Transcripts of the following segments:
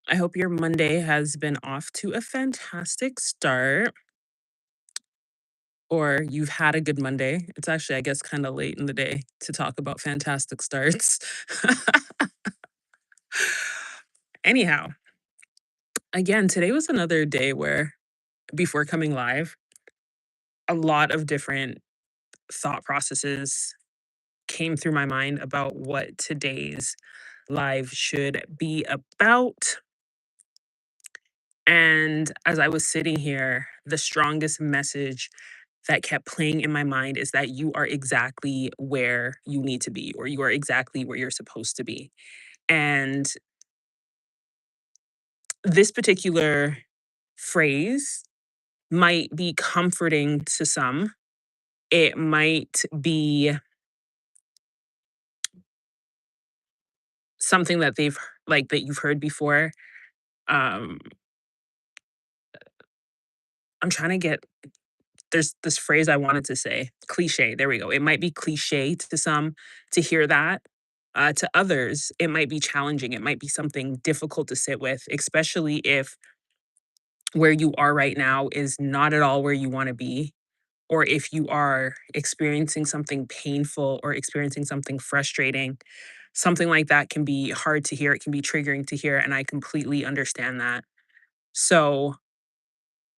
I hope your Monday has been off to a fantastic start, or you've had a good Monday. It's actually, I guess, kind of late in the day to talk about fantastic starts. Anyhow, again, today was another day where, before coming live, a lot of different thought processes came through my mind about what today's live should be about. And as I was sitting here, the strongest message that kept playing in my mind is that you are exactly where you need to be, or you are exactly where you're supposed to be. And this particular phrase might be comforting to some. It might be something that that you've heard before. Um, I'm trying to get there's this phrase I wanted to say, cliche. There we go. It might be cliche to some to hear that. To others, it might be challenging. It might be something difficult to sit with, especially if where you are right now is not at all where you want to be, or if you are experiencing something painful or experiencing something frustrating. Something like that can be hard to hear. It can be triggering to hear. And I completely understand that. So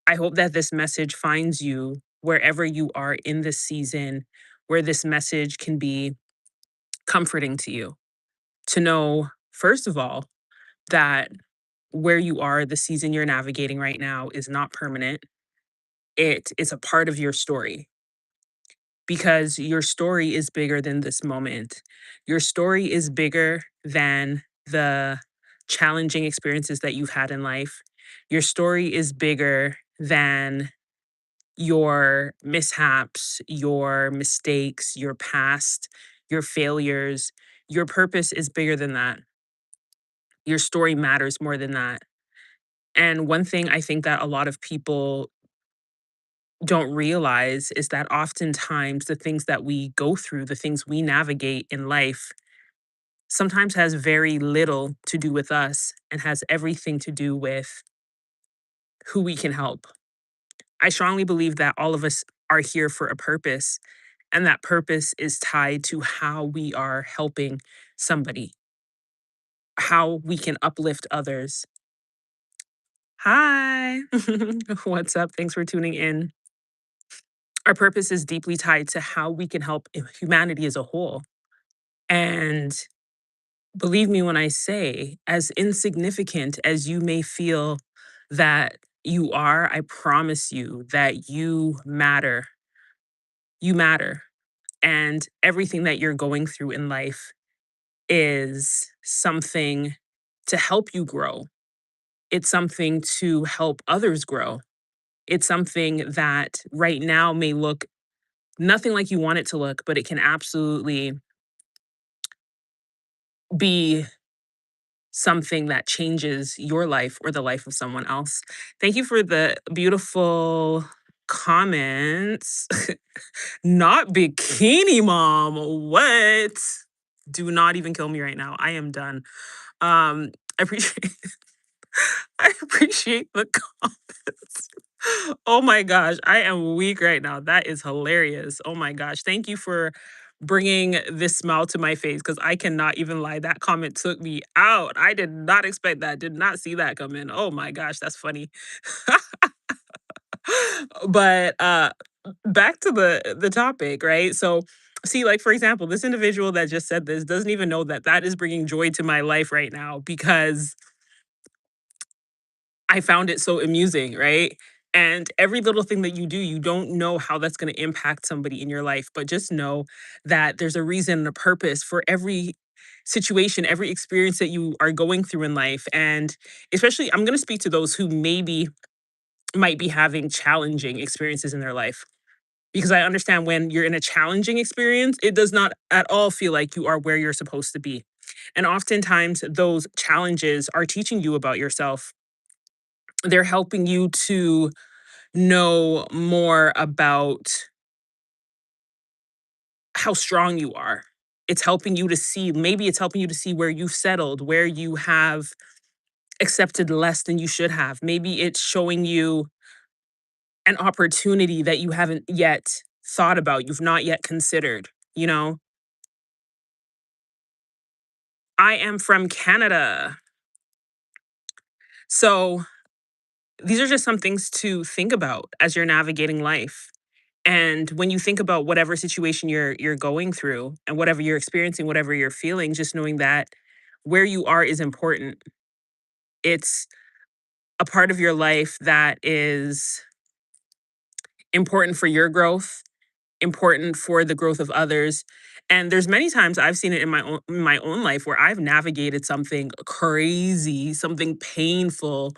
I hope that this message finds you wherever you are in this season, where this message can be comforting to you. To know, first of all, that where you are, the season you're navigating right now is not permanent. It is a part of your story, because your story is bigger than this moment. Your story is bigger than the challenging experiences that you've had in life. Your story is bigger than your mishaps, your mistakes, your past, your failures. Your purpose is bigger than that. Your story matters more than that. And one thing I think that a lot of people don't realize is that oftentimes the things that we go through, the things we navigate in life, sometimes has very little to do with us and has everything to do with who we can help. I strongly believe that all of us are here for a purpose, and that purpose is tied to how we are helping somebody, how we can uplift others. Hi. What's up? Thanks for tuning in. Our purpose is deeply tied to how we can help humanity as a whole. And believe me when I say, as insignificant as you may feel that you are, I promise you that you matter. You matter. And everything that you're going through in life is something to help you grow. It's something to help others grow. It's something that right now may look nothing like you want it to look, but it can absolutely be something that changes your life or the life of someone else. Thank you for the beautiful comments. Not bikini mom. What? Do not even kill me right now. I am done. I appreciate I appreciate the comments. Oh my gosh, I am weak right now. That is hilarious. Oh my gosh. Thank you for bringing this smile to my face, because I cannot even lie. That comment took me out. I did not expect that. Did not see that come in. Oh my gosh, that's funny. But back to the topic, right? So see, like, for example, this individual that just said this doesn't even know that that is bringing joy to my life right now, because I found it so amusing, right? And every little thing that you do, you don't know how that's going to impact somebody in your life, but just know that there's a reason and a purpose for every situation, every experience that you are going through in life. And especially, I'm going to speak to those who maybe might be having challenging experiences in their life, because I understand when you're in a challenging experience, it does not at all feel like you are where you're supposed to be. And oftentimes, those challenges are teaching you about yourself. They're helping you to know more about how strong you are. It's helping you to see, maybe it's helping you to see where you've settled, where you have accepted less than you should have. Maybe it's showing you an opportunity that you haven't yet thought about, you've not yet considered, you know? I am from Canada. So these are just some things to think about as you're navigating life. And when you think about whatever situation you're going through and whatever you're experiencing, whatever you're feeling, just knowing that where you are is important. It's a part of your life that is important for your growth, important for the growth of others. And there's many times I've seen it in my own life where I've navigated something crazy, something painful,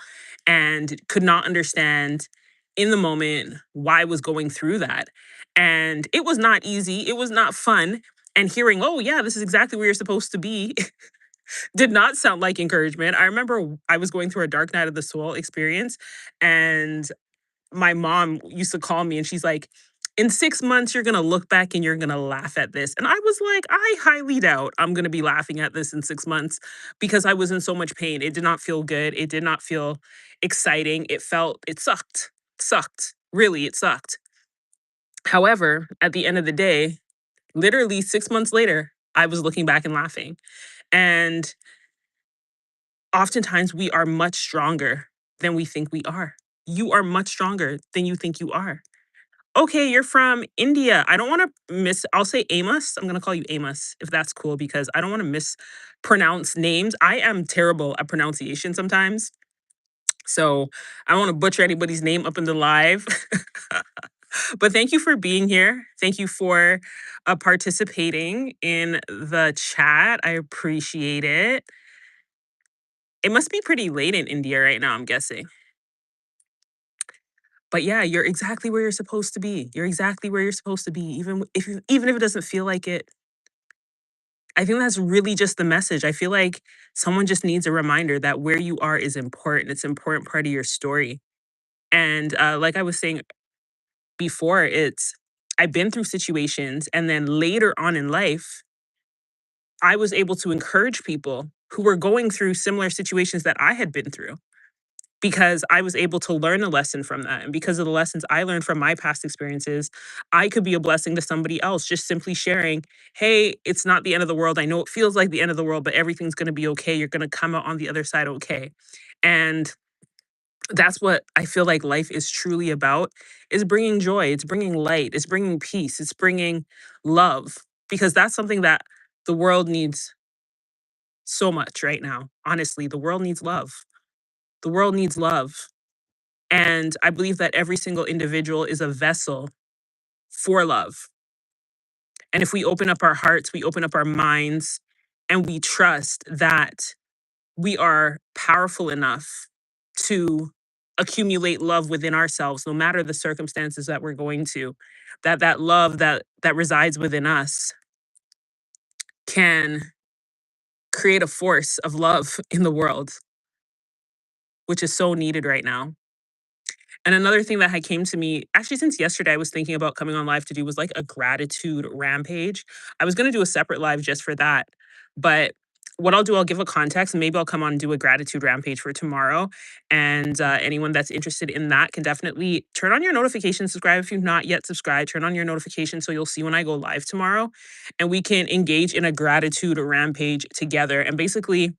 and could not understand in the moment why I was going through that. And it was not easy. It was not fun. And hearing, oh yeah, this is exactly where you're supposed to be, did not sound like encouragement. I remember I was going through a dark night of the soul experience, and my mom used to call me and she's like, "In 6 months, you're gonna look back and you're gonna laugh at this." And I was like, "I highly doubt I'm gonna be laughing at this in 6 months," because I was in so much pain. It did not feel good. It did not feel exciting. It sucked. Sucked. Really, it sucked. However, at the end of the day, literally 6 months later, I was looking back and laughing. And oftentimes we are much stronger than we think we are. You are much stronger than you think you are. Okay, you're from India. I don't wanna I'll say Amos. I'm gonna call you Amos, if that's cool, because I don't wanna mispronounce names. I am terrible at pronunciation sometimes, so I don't wanna butcher anybody's name up in the live. But thank you for being here. Thank you for, participating in the chat. I appreciate it. It must be pretty late in India right now, I'm guessing. But yeah, you're exactly where you're supposed to be. You're exactly where you're supposed to be, even if it doesn't feel like it. I think that's really just the message. I feel like someone just needs a reminder that where you are is important. It's an important part of your story. And like I was saying before, I've been through situations, and then later on in life, I was able to encourage people who were going through similar situations that I had been through, because I was able to learn a lesson from that. And because of the lessons I learned from my past experiences, I could be a blessing to somebody else, just simply sharing, hey, it's not the end of the world. I know it feels like the end of the world, but everything's going to be okay. You're going to come out on the other side okay. And that's what I feel like life is truly about, is bringing joy, it's bringing light, it's bringing peace, it's bringing love, because that's something that the world needs so much right now. Honestly, the world needs love. The world needs love. And I believe that every single individual is a vessel for love. And if we open up our hearts, we open up our minds, and we trust that we are powerful enough to accumulate love within ourselves, no matter the circumstances that we're going to, that love that resides within us can create a force of love in the world, which is so needed right now. And another thing that had came to me, actually since yesterday, I was thinking about coming on live to do was like a gratitude rampage. I was gonna do a separate live just for that. But what I'll do, I'll give a context, and maybe I'll come on and do a gratitude rampage for tomorrow. And anyone that's interested in that can definitely turn on your notifications, subscribe if you've not yet subscribed, turn on your notifications so you'll see when I go live tomorrow. And we can engage in a gratitude rampage together. And basically,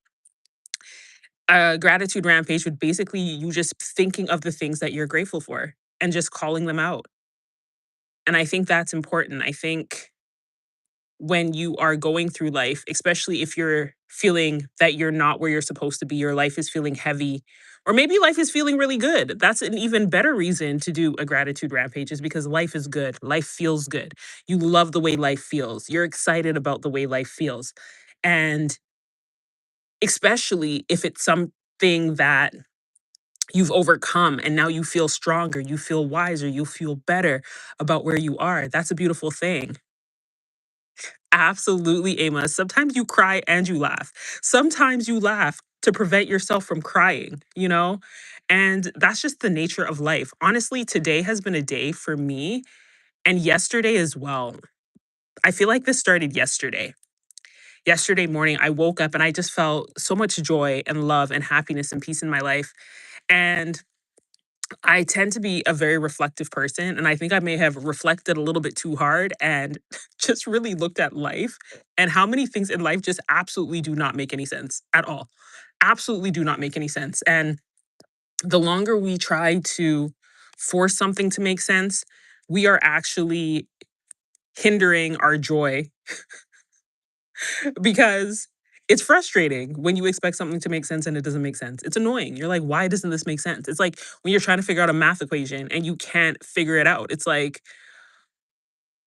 a gratitude rampage would basically you just thinking of the things that you're grateful for and just calling them out. And I think that's important. I think when you are going through life, especially if you're feeling that you're not where you're supposed to be, your life is feeling heavy, or maybe life is feeling really good. That's an even better reason to do a gratitude rampage, is because life is good. Life feels good. You love the way life feels. You're excited about the way life feels. And especially if it's something that you've overcome and now you feel stronger, you feel wiser, you feel better about where you are. That's a beautiful thing. Absolutely, Amos. Sometimes you cry and you laugh. Sometimes you laugh to prevent yourself from crying, you know? And that's just the nature of life. Honestly, today has been a day for me, and yesterday as well. I feel like this started yesterday. Yesterday morning, I woke up and I just felt so much joy and love and happiness and peace in my life. And I tend to be a very reflective person, and I think I may have reflected a little bit too hard and just really looked at life and how many things in life just absolutely do not make any sense at all. Absolutely do not make any sense. And the longer we try to force something to make sense, we are actually hindering our joy because it's frustrating when you expect something to make sense and it doesn't make sense. It's annoying. You're like, why doesn't this make sense? It's like when you're trying to figure out a math equation and you can't figure it out. It's like,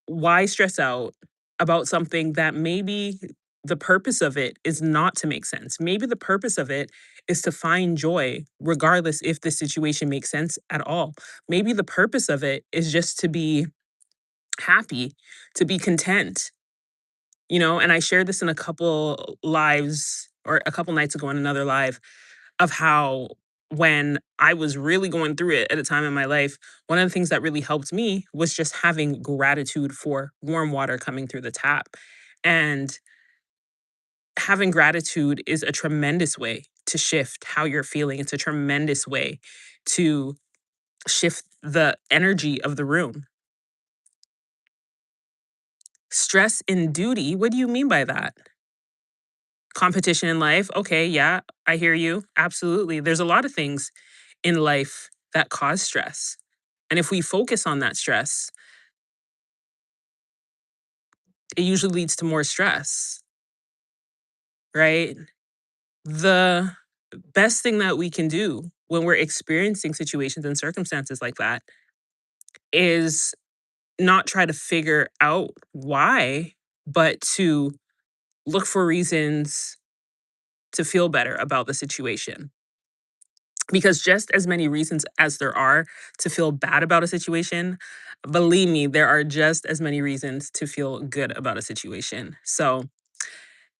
why stress out about something that maybe the purpose of it is not to make sense? Maybe the purpose of it is to find joy, regardless if the situation makes sense at all. Maybe the purpose of it is just to be happy, to be content, and I shared this in a couple lives or a couple nights ago in another live of how when I was really going through it at a time in my life, one of the things that really helped me was just having gratitude for warm water coming through the tap. And having gratitude is a tremendous way to shift how you're feeling. It's a tremendous way to shift the energy of the room. Stress in duty, what do you mean by that? Competition in life. Okay, yeah, I hear you. Absolutely. There's a lot of things in life that cause stress. And if we focus on that stress, it usually leads to more stress, right? The best thing that we can do when we're experiencing situations and circumstances like that is not try to figure out why, but to look for reasons to feel better about the situation. Because just as many reasons as there are to feel bad about a situation, believe me, there are just as many reasons to feel good about a situation. So,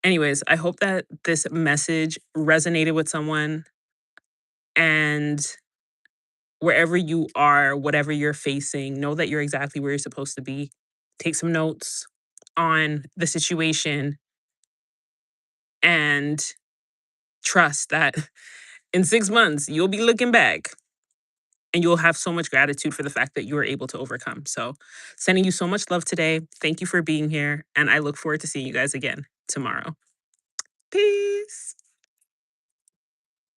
anyways, I hope that this message resonated with someone. And wherever you are, whatever you're facing, know that you're exactly where you're supposed to be. Take some notes on the situation and trust that in 6 months, you'll be looking back and you'll have so much gratitude for the fact that you were able to overcome. So, sending you so much love today. Thank you for being here. And I look forward to seeing you guys again tomorrow. Peace.